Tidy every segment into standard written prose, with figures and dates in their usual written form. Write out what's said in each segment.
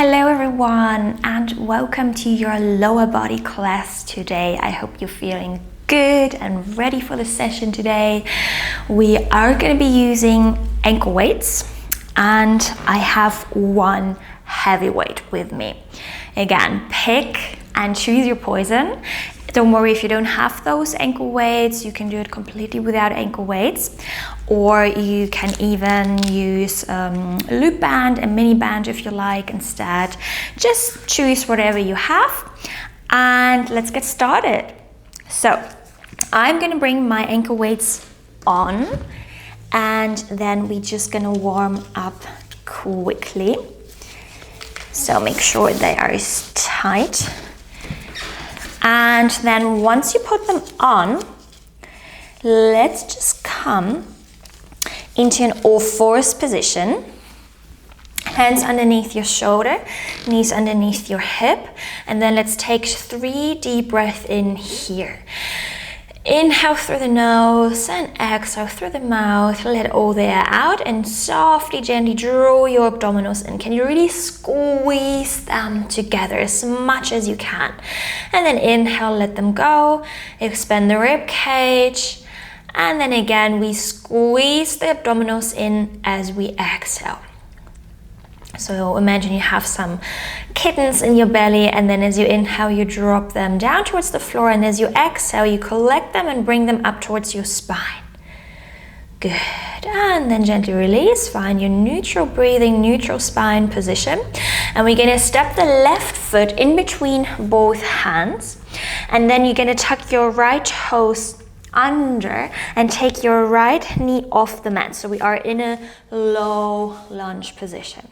Hello everyone and welcome to your lower body class today. I hope you're feeling good and ready for the session today. We are going to be using ankle weights and I have one heavy weight with me. Again, pick and choose your poison. Don't worry if you don't have those ankle weights, you can do it completely without ankle weights, or you can even use a loop band, a mini band if you like instead. Just choose whatever you have and let's get started. So I'm gonna bring my ankle weights on and then we're just gonna warm up quickly. So make sure they are tight. And then once you put them on, let's just come into an all-fours position. Hands underneath your shoulder, knees underneath your hip, and then let's take 3 deep breaths in here. Inhale through the nose and exhale through the mouth. Let all the air out and softly, gently draw your abdominals in. Can you really squeeze them together as much as you can? And then inhale, let them go. Expand the rib cage. And then again, we squeeze the abdominals in as we exhale. So imagine you have some kittens in your belly and then as you inhale, you drop them down towards the floor and as you exhale, you collect them and bring them up towards your spine. Good. And then gently release. Find your neutral breathing, neutral spine position. And we're going to step the left foot in between both hands. And then you're going to tuck your right toes under and take your right knee off the mat. So we are in a low lunge position.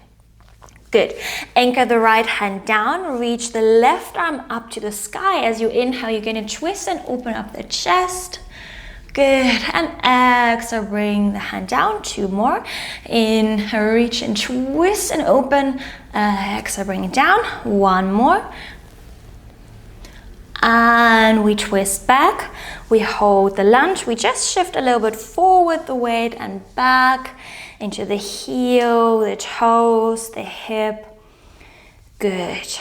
Good. Anchor the right hand down, reach the left arm up to the sky. As you inhale, you're going to twist and open up the chest. Good. And exhale, bring the hand down. 2 more. Inhale, reach and twist and open. Exhale, bring it down. 1 more. And we twist back. We hold the lunge. We just shift a little bit forward the weight and back into the heel, the toes, the hip. Good.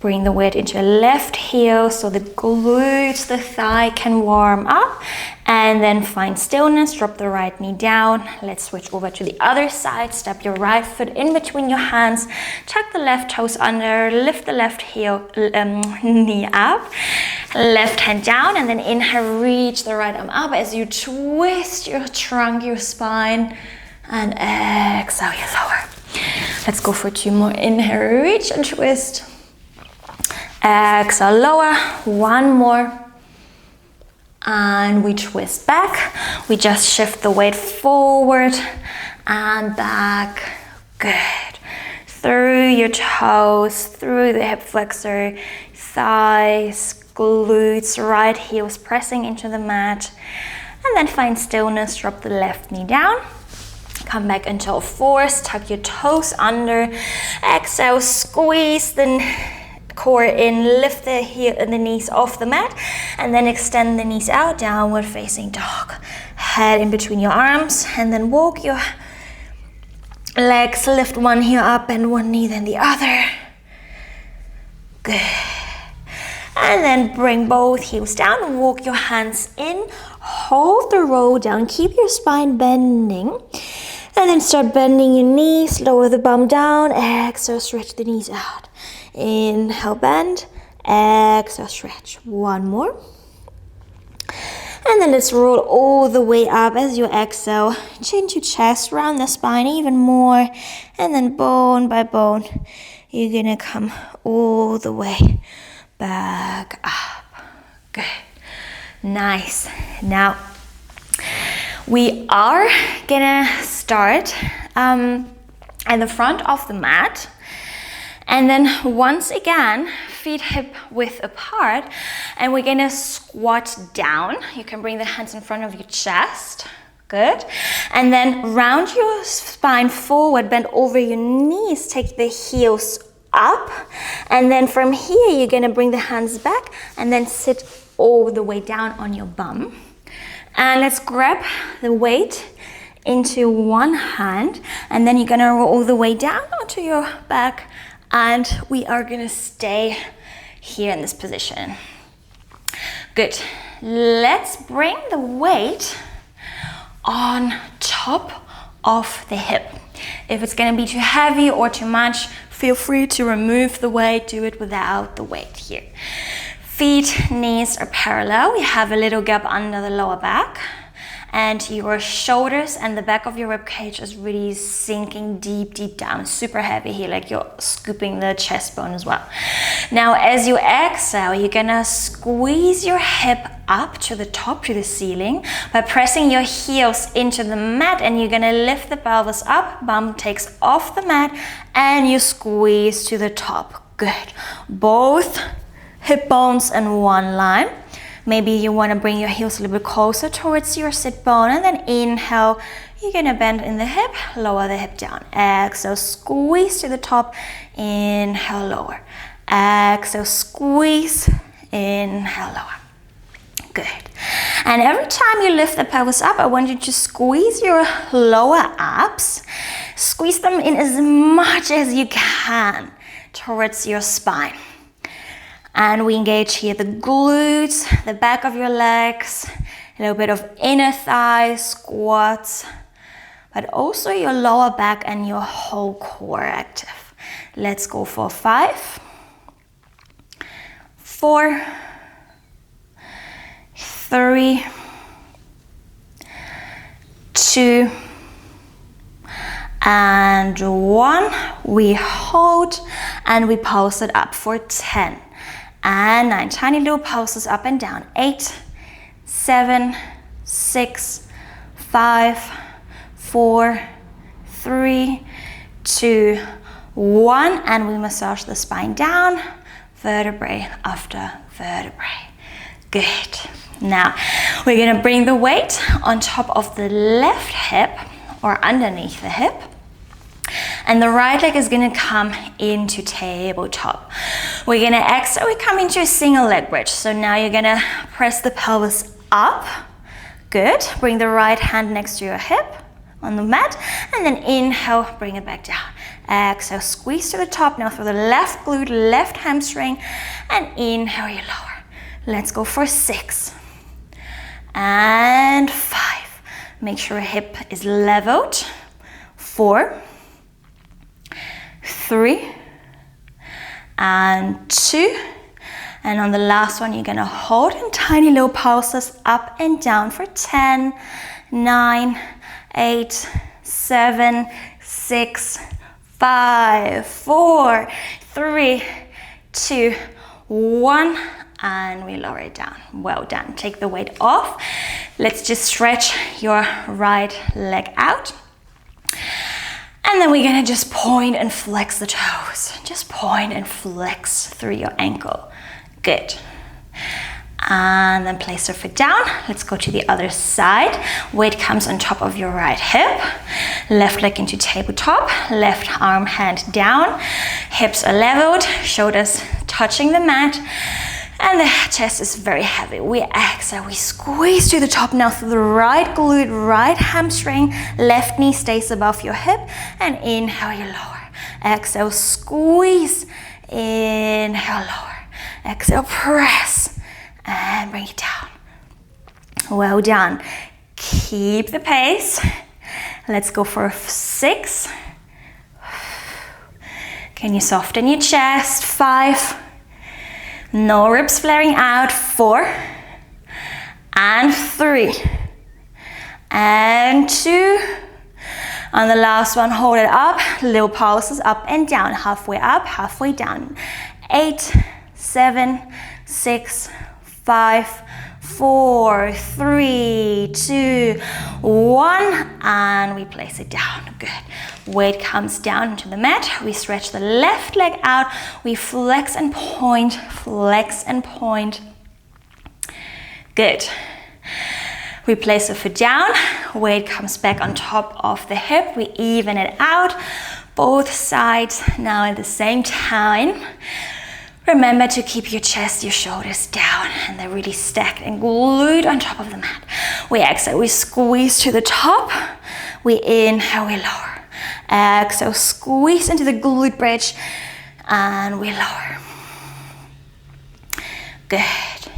Bring the weight into your left heel so the glutes, the thigh can warm up. And then find stillness, drop the right knee down. Let's switch over to the other side. Step your right foot in between your hands. Tuck the left toes under, lift the left heel, knee up. Left hand down and then inhale, reach the right arm up as you twist your trunk, your spine. And exhale, you lower. Let's go for 2 more. Inhale, reach and twist. Exhale, lower. 1 more. And we twist back. We just shift the weight forward and back. Good. Through your toes, through the hip flexor, thighs, glutes, right heels pressing into the mat. And then find stillness, drop the left knee down. Come back into all fours, tuck your toes under. Exhale, squeeze the core in, lift the heel and the knees off the mat, and then extend the knees out, downward facing dog. Head in between your arms, and then walk your legs, lift one heel up and one knee, then the other. Good. And then bring both heels down and walk your hands in. Hold the roll down, keep your spine bending. And then start bending your knees, lower the bum down, exhale, stretch the knees out. Inhale, bend, exhale, stretch. 1 more. And then let's roll all the way up as you exhale. Chin to chest, round the spine even more. And then bone by bone, you're gonna come all the way back up. Good. Nice. Now, we are gonna start at the front of the mat. And then once again, feet hip width apart, and we're gonna squat down. You can bring the hands in front of your chest. Good. And then round your spine forward, bend over your knees, take the heels up. And then from here, you're gonna bring the hands back and then sit all the way down on your bum. And let's grab the weight into one hand, and then you're gonna roll all the way down onto your back, and we are gonna stay here in this position. Good. Let's bring the weight on top of the hip. If it's gonna be too heavy or too much, feel free to remove the weight, do it without the weight here. Feet, knees are parallel. We have a little gap under the lower back, and your shoulders and the back of your rib cage is really sinking deep, deep down. Super heavy here, like you're scooping the chest bone as well. Now, as you exhale, you're gonna squeeze your hip up to the top, to the ceiling, by pressing your heels into the mat, and you're gonna lift the pelvis up, bum takes off the mat, and you squeeze to the top. Good. Both hip bones in one line. Maybe you want to bring your heels a little bit closer towards your sit bone, and then inhale, you're gonna bend in the hip, lower the hip down. Exhale, squeeze to the top, inhale, lower. Exhale, squeeze, inhale, lower. Good. And every time you lift the pelvis up, I want you to squeeze your lower abs. Squeeze them in as much as you can towards your spine. And we engage here the glutes, the back of your legs, a little bit of inner thigh, squats, but also your lower back and your whole core active. Let's go for 5, 4, 3, 2, and 1. We hold and we pulse it up for 10. And 9, tiny little pulses up and down. 8, 7, 6, 5, 4, 3, 2, 1. And we massage the spine down, vertebrae after vertebrae. Good. Now, we're gonna bring the weight on top of the left hip or underneath the hip. And the right leg is gonna come into tabletop. We're gonna exhale, we come into a single leg bridge. So now you're gonna press the pelvis up. Good. Bring the right hand next to your hip on the mat, and then inhale, bring it back down. Exhale, squeeze to the top. Now through the left glute, left hamstring, and inhale, you lower. Let's go for 6 and 5. Make sure your hip is leveled. 4, 3, and 2. And on the last one, you're gonna hold in tiny little pulses up and down for 10, 9, 8, 7, 6, 5, 4, 3, 2, 1. And we lower it down. Well done. Take the weight off. Let's just stretch your right leg out. And then we're gonna just point and flex the toes. Just point and flex through your ankle. Good. And then place your foot down. Let's go to the other side. Weight comes on top of your right hip. Left leg into tabletop. Left arm, hand down. Hips are leveled. Shoulders touching the mat. And the chest is very heavy. We exhale, we squeeze to the top now through the right glute, right hamstring. Left knee stays above your hip. And inhale, you lower. Exhale, squeeze. Inhale, lower. Exhale, press. And bring it down. Well done. Keep the pace. Let's go for 6. Can you soften your chest? 5. No ribs flaring out. 4 and 3 and 2. On the last one, hold it up. Little pulses up and down. Halfway up, halfway down. 8, 7, 6, 5, 4, 3, 2, 1. And we place it down. Good. Weight comes down into the mat. We stretch the left leg out. We flex and point, flex and point. Good. We place the foot down. Weight comes back on top of the hip. We even it out. Both sides now at the same time. Remember to keep your chest, your shoulders down, and they're really stacked and glued on top of the mat. We exhale, we squeeze to the top. We inhale, we lower. Exhale, squeeze into the glute bridge, and we lower. Good.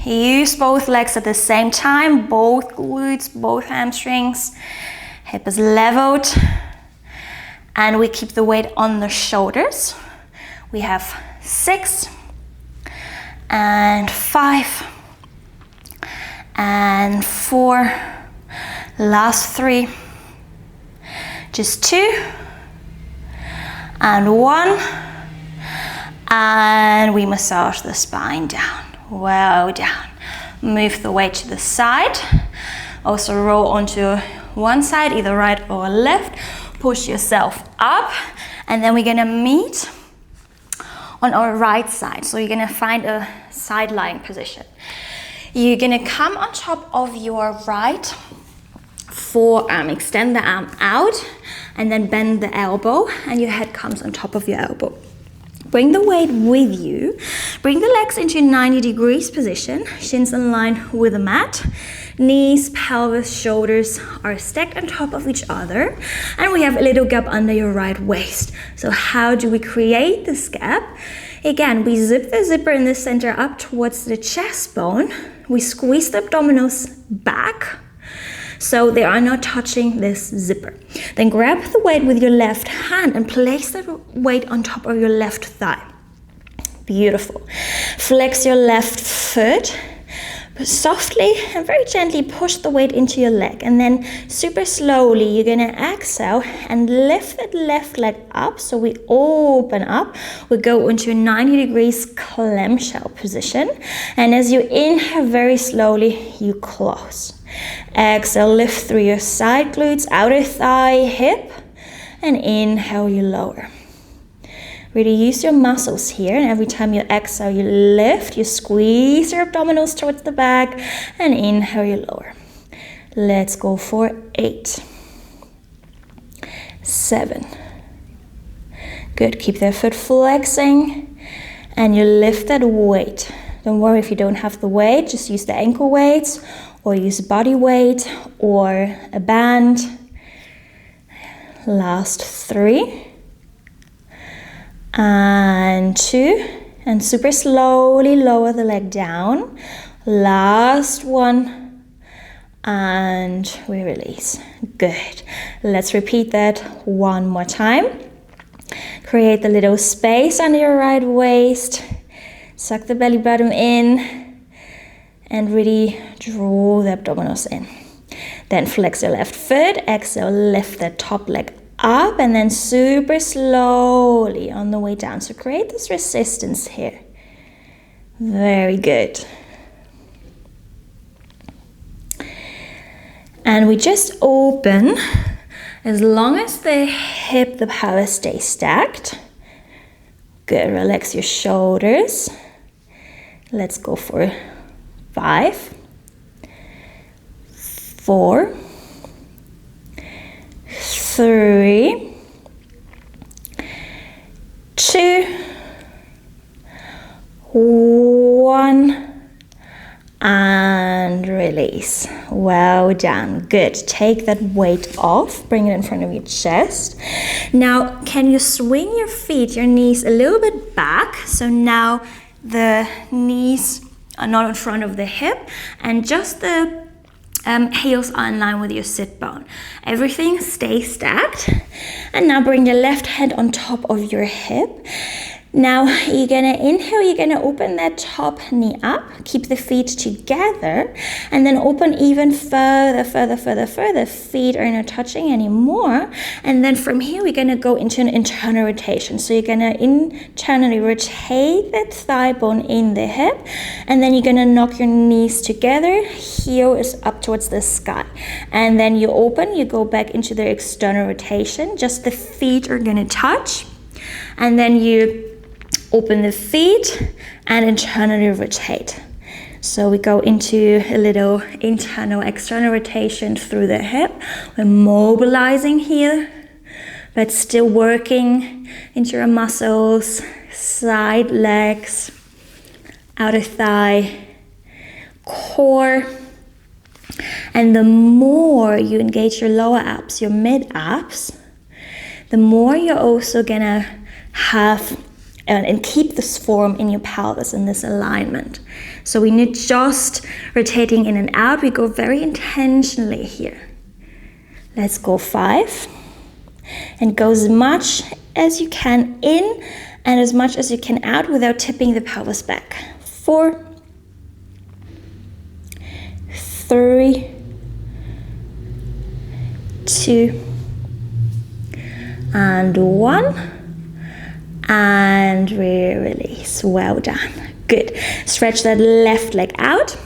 Use both legs at the same time, both glutes, both hamstrings. Hip is leveled. And we keep the weight on the shoulders. We have 6 and 5 and 4. Last 3. Just 2 and 1. And we massage the spine down. Well down. Move the weight to the side. Also roll onto one side, either right or left. Push yourself up. And then we're gonna meet on our right side. So you're gonna find a side lying position. You're gonna come on top of your right forearm. Extend the arm out and then bend the elbow, and your head comes on top of your elbow. Bring the weight with you. Bring the legs into a 90 degrees position, shins in line with the mat. Knees, pelvis, shoulders are stacked on top of each other, and we have a little gap under your right waist. So how do we create this gap? Again, we zip the zipper in the center up towards the chest bone. We squeeze the abdominals back, so they are not touching this zipper. Then grab the weight with your left hand and place the weight on top of your left thigh. Beautiful. Flex your left foot. Softly and very gently push the weight into your leg, and then super slowly you're gonna exhale and lift that left leg up. So we open up, we go into a 90 degrees clamshell position, and as you inhale very slowly you close. Exhale, lift through your side glutes, outer thigh, hip, and inhale you lower. Really use your muscles here, and every time you exhale, you lift, you squeeze your abdominals towards the back, and inhale, you lower. Let's go for 8, 7. Good, keep that foot flexing, and you lift that weight. Don't worry if you don't have the weight, just use the ankle weights, or use body weight, or a band. Last 3. And 2, and super slowly lower the leg down. Last 1, and we release. Good. Let's repeat that one more time. Create a little space under your right waist. Suck the belly button in, and really draw the abdominals in. Then flex your left foot. Exhale, lift the top leg up, and then super slowly on the way down. So create this resistance here. Very good. And we just open as long as the hip, the pelvis stays stacked. Good, relax your shoulders. Let's go for 5, 4, 3, 2, 1, and release. Well done. Good. Take that weight off, bring it in front of your chest. Now, can you swing your feet, your knees a little bit back? So now the knees are not in front of the hip, and just the heels are in line with your sit bone. Everything stays stacked. And now bring the left hand on top of your hip. Now you're gonna inhale, you're gonna open that top knee up, keep the feet together, and then open even further. Feet are not touching anymore. And then from here, we're gonna go into an internal rotation. So you're gonna internally rotate that thigh bone in the hip, and then you're gonna knock your knees together, heel is up towards the sky. And then you open, you go back into the external rotation, just the feet are gonna touch. And then you open the feet and internally rotate. So we go into a little internal, external rotation through the hip. We're mobilizing here, but still working into our muscles, side legs, outer thigh, core, And the more you engage your lower abs, your mid abs, the more you're also gonna have and keep this form in your pelvis in this alignment. So we're not just rotating in and out, we go very intentionally here. Let's go 5. And go as much as you can in and as much as you can out without tipping the pelvis back. 4, 3, 2, and 1. And we release. Well done. Good. Stretch that left leg out.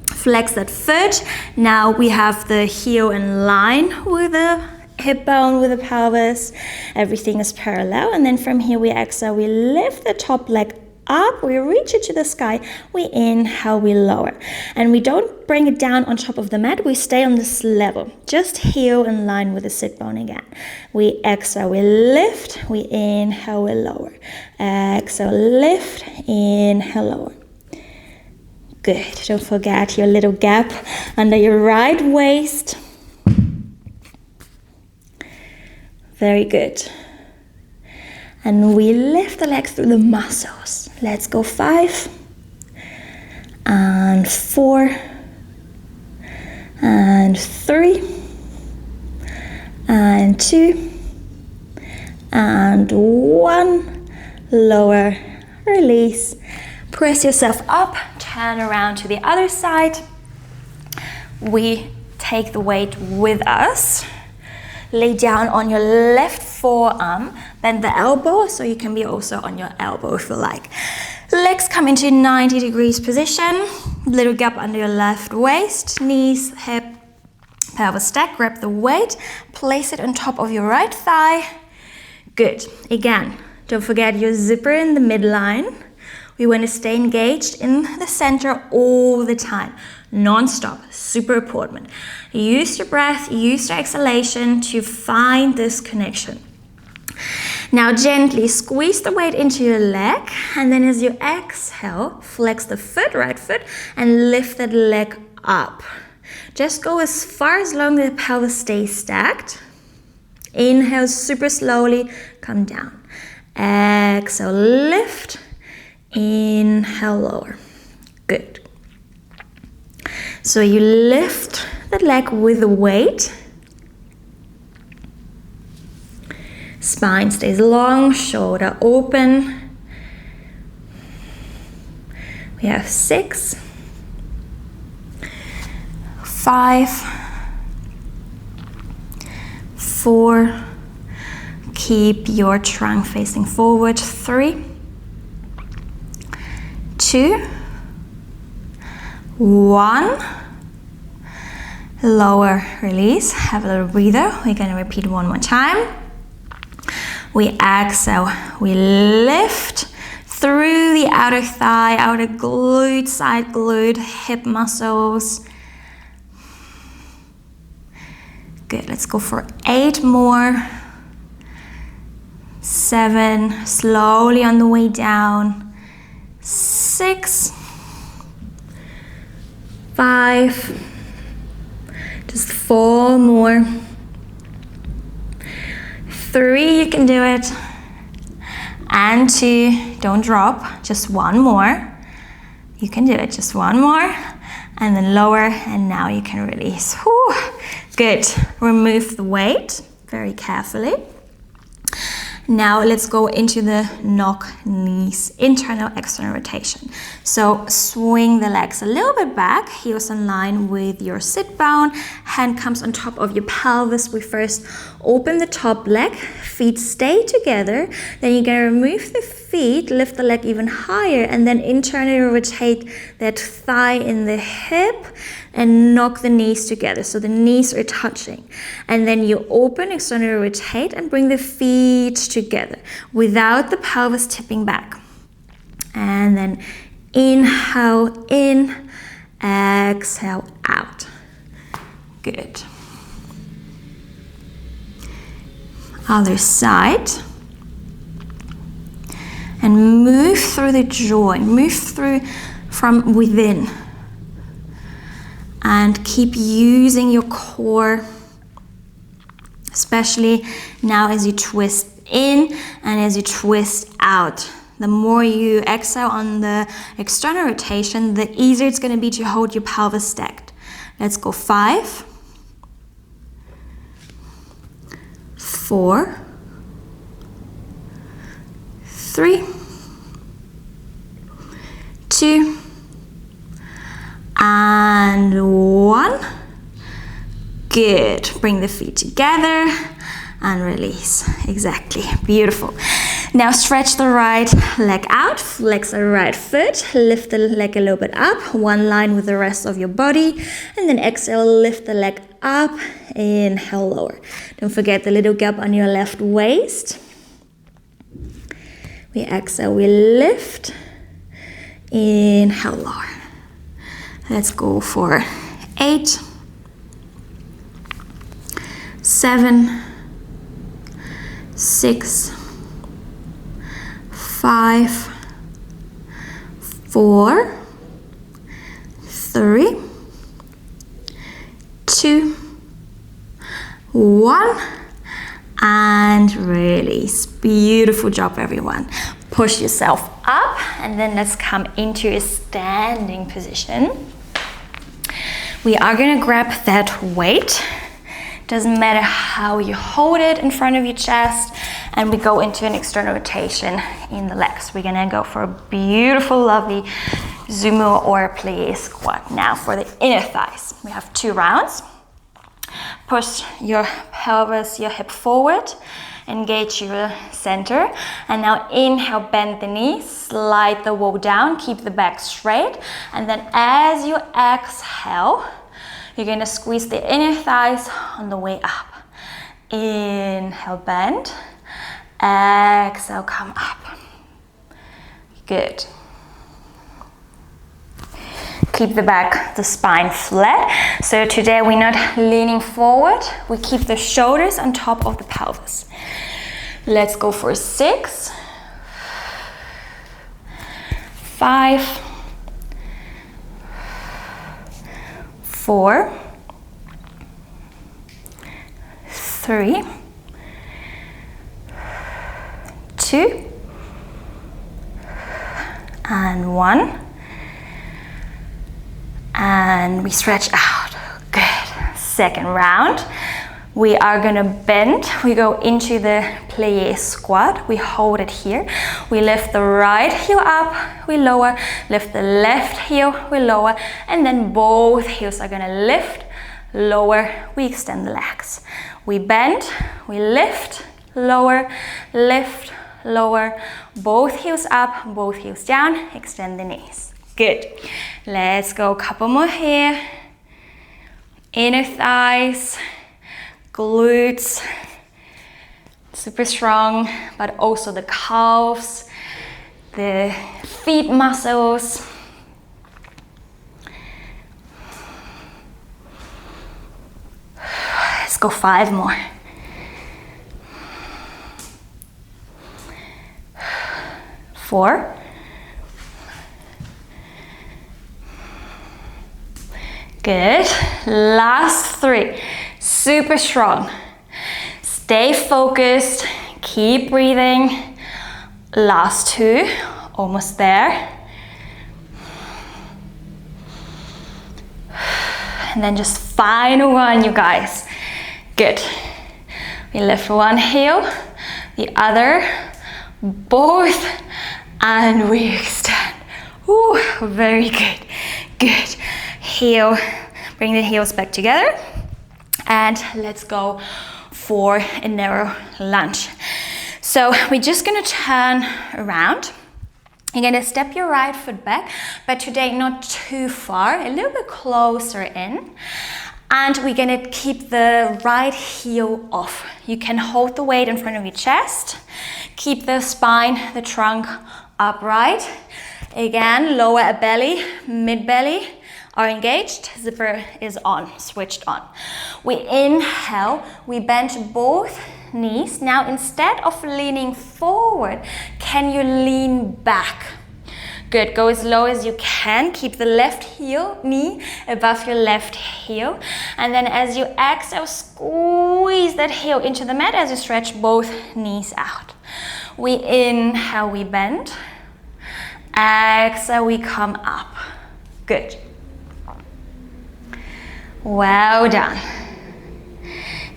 Flex that foot. Now we have the heel in line with the hip bone, with the pelvis. Everything is parallel. And then from here we exhale. We lift the top leg up. We reach it to the sky. We inhale, we lower. And we don't bring it down on top of the mat. We stay on this level. Just heel in line with the sit bone again. We exhale, we lift. We inhale, we lower. Exhale, lift. Inhale, lower. Good. Don't forget your little gap under your right waist. Very good. And we lift the legs through the muscles. Let's go 5 and 4 and 3 and 2 and 1. Lower, release. Press yourself up, turn around to the other side. We take the weight with us. Lay down on your left forearm, bend the elbow, so you can be also on your elbow if you like. Legs come into 90 degrees position, little gap under your left waist, knees, hip, pelvis stack, grab the weight, place it on top of your right thigh. Good. Again, don't forget your zipper in the midline. We want to stay engaged in the center all the time, non-stop, super important. Use your breath, use your exhalation to find this connection. Now gently squeeze the weight into your leg, and then as you exhale, flex the foot, right foot, and lift that leg up. Just go as far as long as the pelvis stays stacked. Inhale super slowly, come down. Exhale, lift. Inhale, lower. Good. So you lift the leg with the weight. Spine stays long, shoulder open. We have 6, 5, 4. Keep your trunk facing forward. 3, 2, 1. Lower, release. Have a little breather. We're going to repeat one more time. We exhale. We lift through the outer thigh, outer glute, side glute, hip muscles. Good. Let's go for 8 more. 7. Slowly on the way down. 6. 5. Just 4 more. 3, you can do it. And 2, don't drop. Just 1 more. You can do it. Just 1 more. And then lower, and now you can release. Whew. Good. Remove the weight very carefully. Now let's go into the knock knees, internal, external rotation. So swing the legs a little bit back, heels in line with your sit bone, hand comes on top of your pelvis. We first open the top leg, feet stay together, then you're gonna remove the feet, lift the leg even higher, and then internally rotate that thigh in the hip and knock the knees together, so the knees are touching. And then you open, externally rotate, and bring the feet together without the pelvis tipping back. And then inhale in, exhale out. Good. Other side. And move through the joint, move through from within. And keep using your core, especially now as you twist in and as you twist out. The more you exhale on the external rotation, the easier it's going to be to hold your pelvis stacked. Let's go 5, 4, 3, 2, and 1. Good. Bring the feet together and release. Exactly. Beautiful. Now stretch the right leg out, flex the right foot, lift the leg a little bit up, one line with the rest of your body, and then exhale, lift the leg up, inhale, lower. Don't forget the little gap on your left waist. We exhale, we lift, inhale, lower. Let's go for 8, 7, 6, 5, 4, 3, 2, 1, and release. Beautiful job, everyone. Push yourself up, and then let's come into a standing position. We are going to grab that weight. Doesn't matter how you hold it in front of your chest, and we go into an external rotation in the legs. We're gonna go for a beautiful, lovely sumo or plie squat. Now for the inner thighs, we have 2 rounds. Push your pelvis, your hip forward, engage your center, and now inhale, bend the knees, slide the wall down, keep the back straight, and then as you exhale, you're gonna squeeze the inner thighs on the way up. Inhale, bend. Exhale, come up. Good. Keep the back, the spine flat. So today we're not leaning forward. We keep the shoulders on top of the pelvis. Let's go for 6, 5, 4, 3, 2, and 1. And we stretch out. Good. Second round. We are gonna bend. We go into the plie squat. We hold it here. We lift the right heel up, we lower. Lift the left heel, we lower. And then both heels are gonna lift, lower. We extend the legs. We bend, we lift, lower, lift, lower. Both heels up, both heels down. Extend the knees. Good. Let's go a couple more here. Inner thighs, glutes, super strong, but also the calves, the feet muscles. Let's go 5 more. 4. Good. Last 3. Super strong. Stay focused. Keep breathing. Last 2. Almost there. And then just final one, you guys. Good. We lift one heel, the other, both, and we extend. Ooh, very good. Good. Heel, bring the heels back together, and let's go for a narrow lunge. So we're just gonna turn around. You're gonna step your right foot back, but today not too far, a little bit closer in. And we're gonna keep the right heel off. You can hold the weight in front of your chest. Keep the spine, the trunk upright. Again, lower belly, mid belly are engaged, zipper is on, switched on. We inhale, we bend both knees. Now instead of leaning forward, can you lean back? Good, go as low as you can. Keep the left knee above your left heel. And then as you exhale, squeeze that heel into the mat as you stretch both knees out. We inhale, we bend. Exhale, we come up. Good. Well done.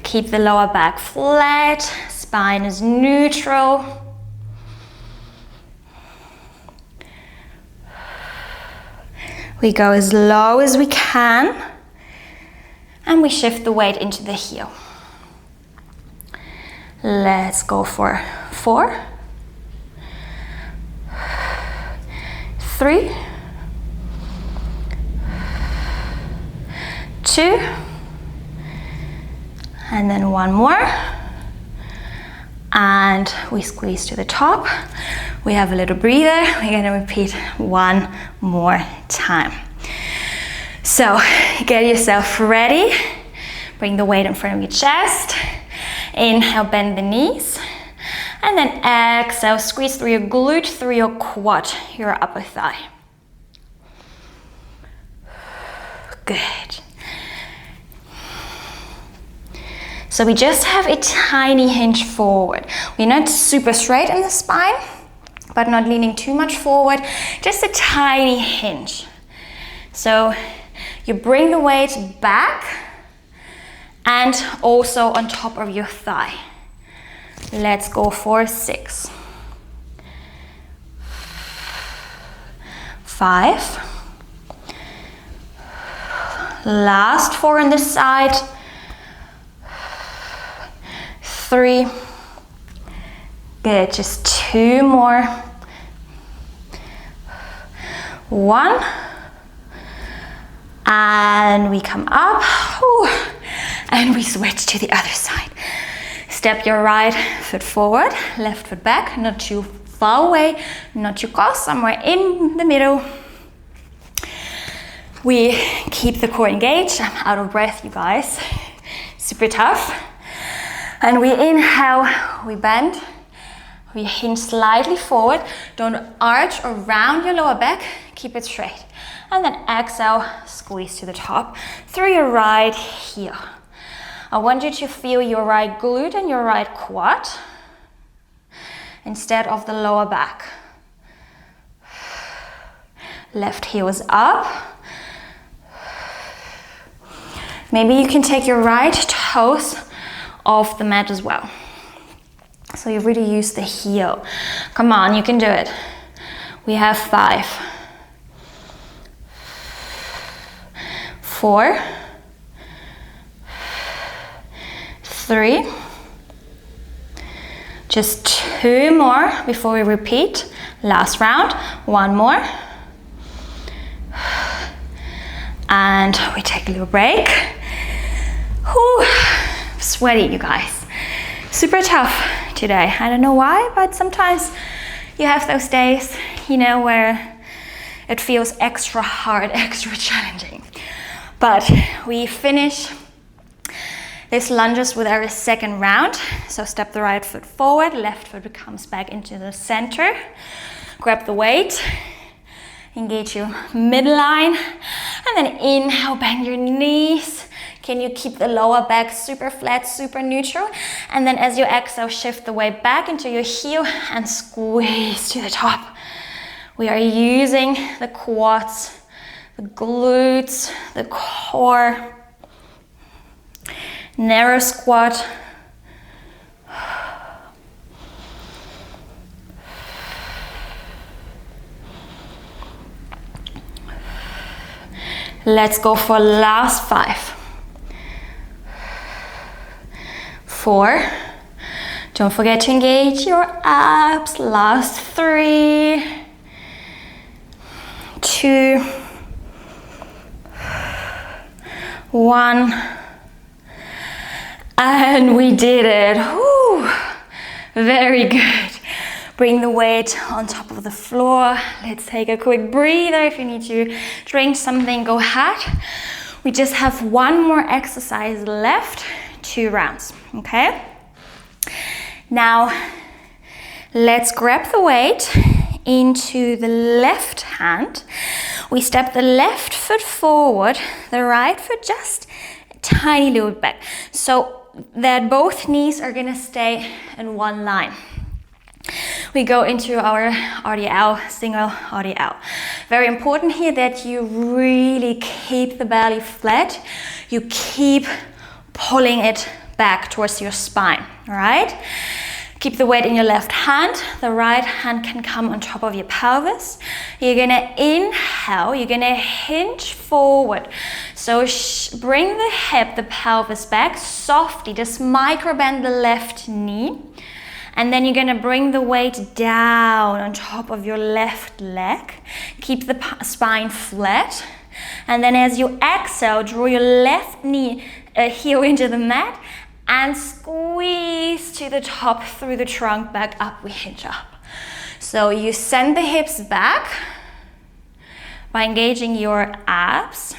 Keep the lower back flat, spine is neutral. We go as low as we can, and we shift the weight into the heel. Let's go for 4, 3, 2, and then one more, and we squeeze to the top. We have a little breather. We're going to repeat one more time. So get yourself ready. Bring the weight in front of your chest. Inhale, bend the knees, and then exhale, squeeze through your glute, through your quad, your upper thigh. Good. So we just have a tiny hinge forward. We're not super straight in the spine, but not leaning too much forward, just a tiny hinge. So you bring the weight back and also on top of your thigh. Let's go for 6, 5, last 4 on this side, 3, good, just 2 more, 1, and we come up, and we switch to the other side. Step your right foot forward, left foot back, not too far away, not too close, somewhere in the middle. We keep the core engaged. I'm out of breath, you guys. Super tough. And we inhale, we bend, we hinge slightly forward. Don't arch or round your lower back, keep it straight. And then exhale, squeeze to the top through your right heel. I want you to feel your right glute and your right quad instead of the lower back. Left heel is up. Maybe you can take your right toes off the mat as well. So you really use the heel. Come on, you can do it. We have 5, 4, 3, just 2 more before we repeat. Last round, 1 more. And we take a little break. Whew. Sweaty, you guys. Super tough today. I don't know why, but sometimes you have those days, you know, where it feels extra hard, extra challenging. But we finish this lunges with our second round. So step the right foot forward, left foot comes back into the center. Grab the weight, engage your midline, and then inhale, bend your knees. Can you keep the lower back super flat, super neutral? And then as you exhale, shift the weight back into your heel and squeeze to the top. We are using the quads, the glutes, the core. Narrow squat. Let's go for last 5. 4. Don't forget to engage your abs. Last 3. 2. 1. And we did it. Whew. Very good. Bring the weight on top of the floor. Let's take a quick breather. If you need to drink something, go ahead. We just have 1 more exercise left, 2 rounds, okay? Now, let's grab the weight, into the left hand. We step the left foot forward, the right foot just a tiny little bit back, so that both knees are gonna stay in one line. We go into our RDL, single RDL. Very important here that you really keep the belly flat. You keep pulling it back towards your spine, all right? Keep the weight in your left hand. The right hand can come on top of your pelvis. You're gonna inhale, you're gonna hinge forward. So bring the hip, the pelvis back softly. Just micro bend the left knee. And then you're gonna bring the weight down on top of your left leg. Keep the spine flat. And then as you exhale, draw your left knee heel into the mat and squeeze to the top through the trunk, back up, we hinge up. So you send the hips back by engaging your abs.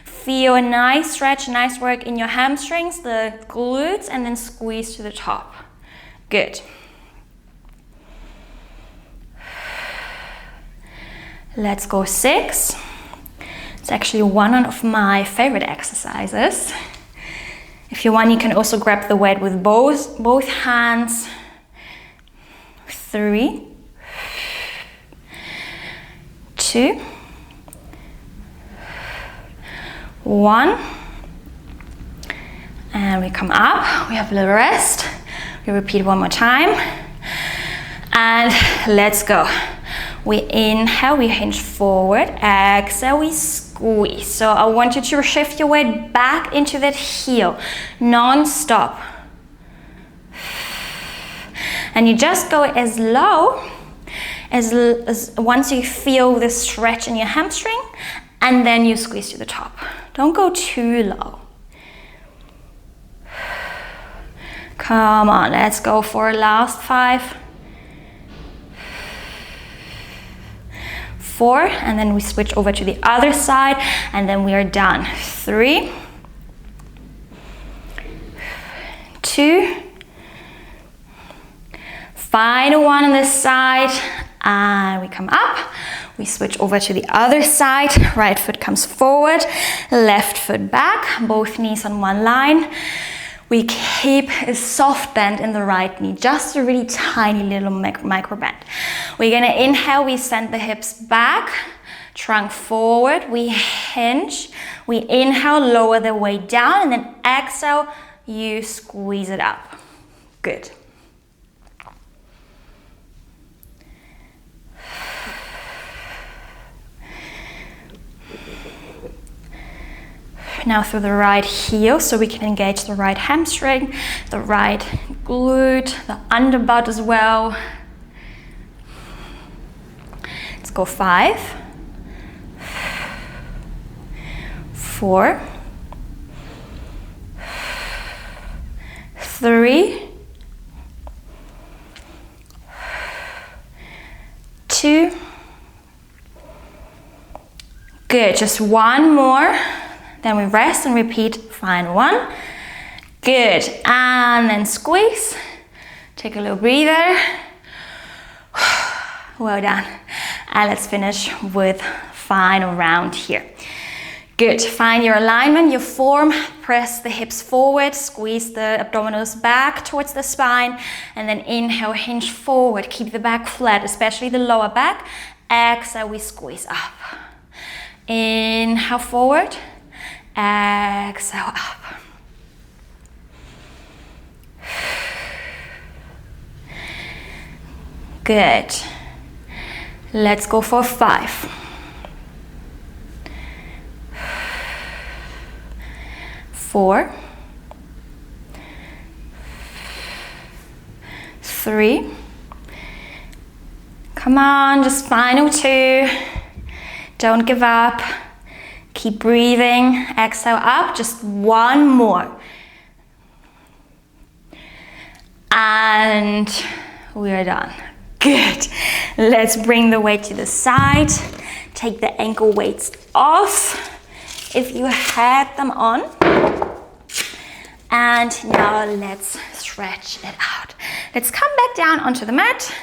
Feel a nice stretch, nice work in your hamstrings, the glutes, and then squeeze to the top. Good. Let's go 6. It's actually one of my favorite exercises. If you want, you can also grab the weight with both hands. 3, 2, 1. And we come up, we have a little rest. We repeat one more time. And let's go. We inhale, we hinge forward. Exhale, we squeeze. So I want you to shift your weight back into that heel, non-stop. And you just go as low as once you feel the stretch in your hamstring, and then you squeeze to the top. Don't go too low. Come on, let's go for last 5, 4, and then we switch over to the other side, and then we are done. 3, 2, final one on this side, and we come up. We switch over to the other side. Right foot comes forward, left foot back, both knees on one line. We keep a soft bend in the right knee, just a really tiny little micro bend. We're gonna inhale, we send the hips back, trunk forward, we hinge. We inhale, lower the weight down, and then exhale, you squeeze it up. Good. Now through the right heel, so we can engage the right hamstring, the right glute, the underbutt as well. Let's go 5, 4, 3, 2. Good, just one more. Then we rest and repeat, final one. Good, and then squeeze. Take a little breather. Well done. And let's finish with final round here. Good, find your alignment, your form. Press the hips forward, squeeze the abdominals back towards the spine, and then inhale, hinge forward. Keep the back flat, especially the lower back. Exhale, we squeeze up. Inhale forward. Exhale up. Good. Let's go for 5. 4, 3. Come on, just final 2. Don't give up. Keep breathing. Exhale up. Just one more. And we are done. Good. Let's bring the weight to the side. Take the ankle weights off if you had them on. And now let's stretch it out. Let's come back down onto the mat.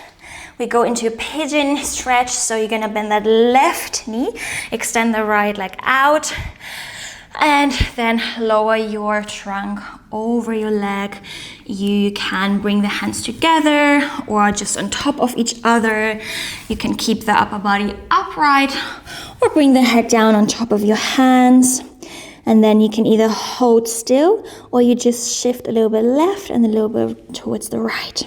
we go into a pigeon stretch. So you're gonna bend that left knee, extend the right leg out, and then lower your trunk over your leg. You can bring the hands together or just on top of each other. You can keep the upper body upright or bring the head down on top of your hands. And then you can either hold still or you just shift a little bit left and a little bit towards the right.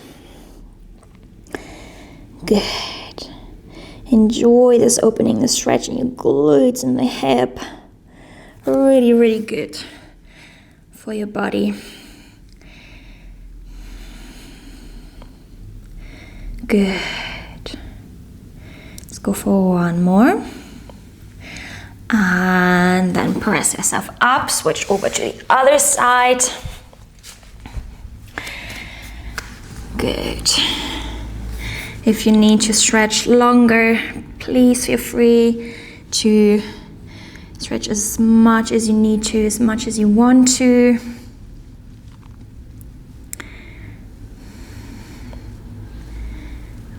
Good. Enjoy this opening, the stretch in your glutes and the hip. Really, really good for your body. Good. Let's go for one more. And then press yourself up, switch over to the other side. Good. If you need to stretch longer, please feel free to stretch as much as you need to, as much as you want to.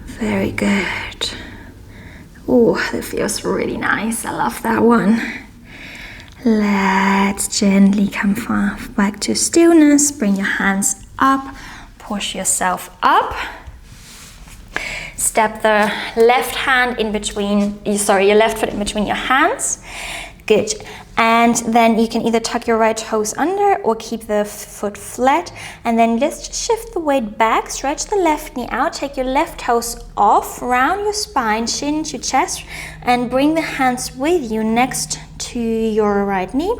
Very good. Oh, that feels really nice. I love that one. Let's gently come back to stillness. Bring your hands up. Push yourself up. Step the left hand in between, your left foot in between your hands. Good. And then you can either tuck your right toes under or keep the foot flat. And then just shift the weight back, stretch the left knee out, take your left toes off, round your spine, chin to chest, and bring the hands with you next to your right knee.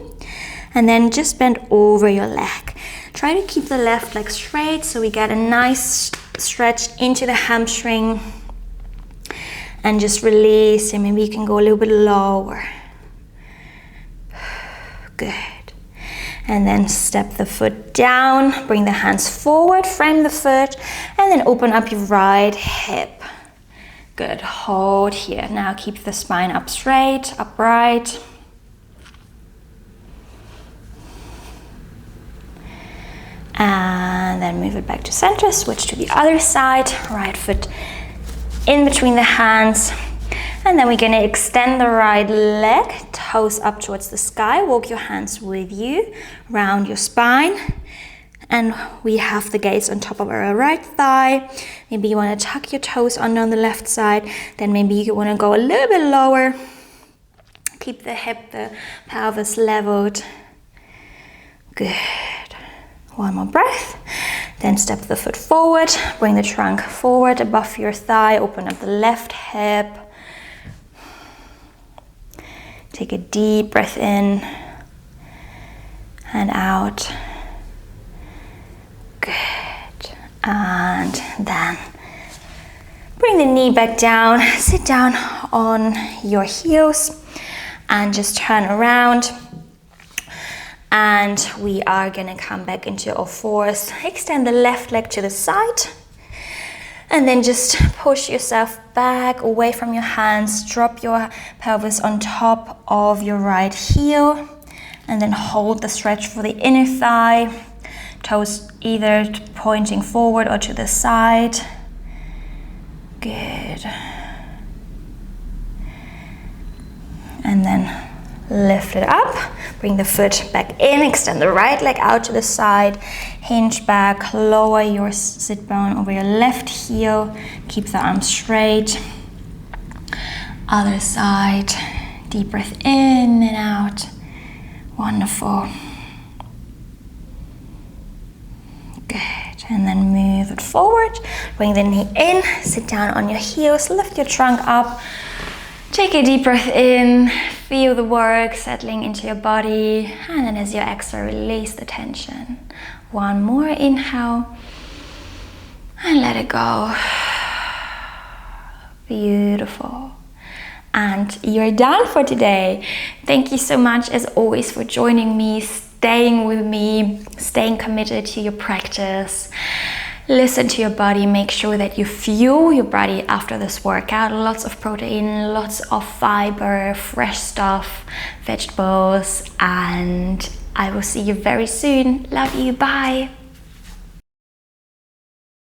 And then just bend over your leg. Try to keep the left leg straight so we get a nice stretch into the hamstring. And just release, and maybe you can go a little bit lower. Good. And then step the foot down, bring the hands forward, frame the foot, and then open up your right hip. Good. Hold here. Now keep the spine up straight, upright. And then move it back to center, switch to the other side, right foot in between the hands. And then we're going to extend the right leg, toes up towards the sky, walk your hands with you, round your spine. And we have the gaze on top of our right thigh. Maybe you want to tuck your toes under on the left side. Then maybe you want to go a little bit lower. Keep the hip, the pelvis leveled. Good. One more breath. Then step the foot forward, bring the trunk forward above your thigh, open up the left hip. Take a deep breath in and out. Good. And then bring the knee back down, sit down on your heels and just turn around. And we are gonna come back into all fours. Extend the left leg to the side. And then just push yourself back away from your hands. Drop your pelvis on top of your right heel. And then hold the stretch for the inner thigh. Toes either pointing forward or to the side. Good. And then lift it up, bring the foot back in, extend the right leg out to the side, hinge back, lower your sit bone over your left heel, keep the arms straight. Other side, deep breath in and out. Wonderful. Good, and then move it forward, bring the knee in, sit down on your heels, lift your trunk up. Take a deep breath in, feel the work settling into your body, and then as you exhale, release the tension. One more inhale, and let it go. Beautiful. And you're done for today. Thank you so much, as always, for joining me, staying with me, staying committed to your practice. Listen to your body, make sure that you fuel your body after this workout. Lots of protein, lots of fiber, fresh stuff, vegetables, and I will see you very soon. Love you, bye.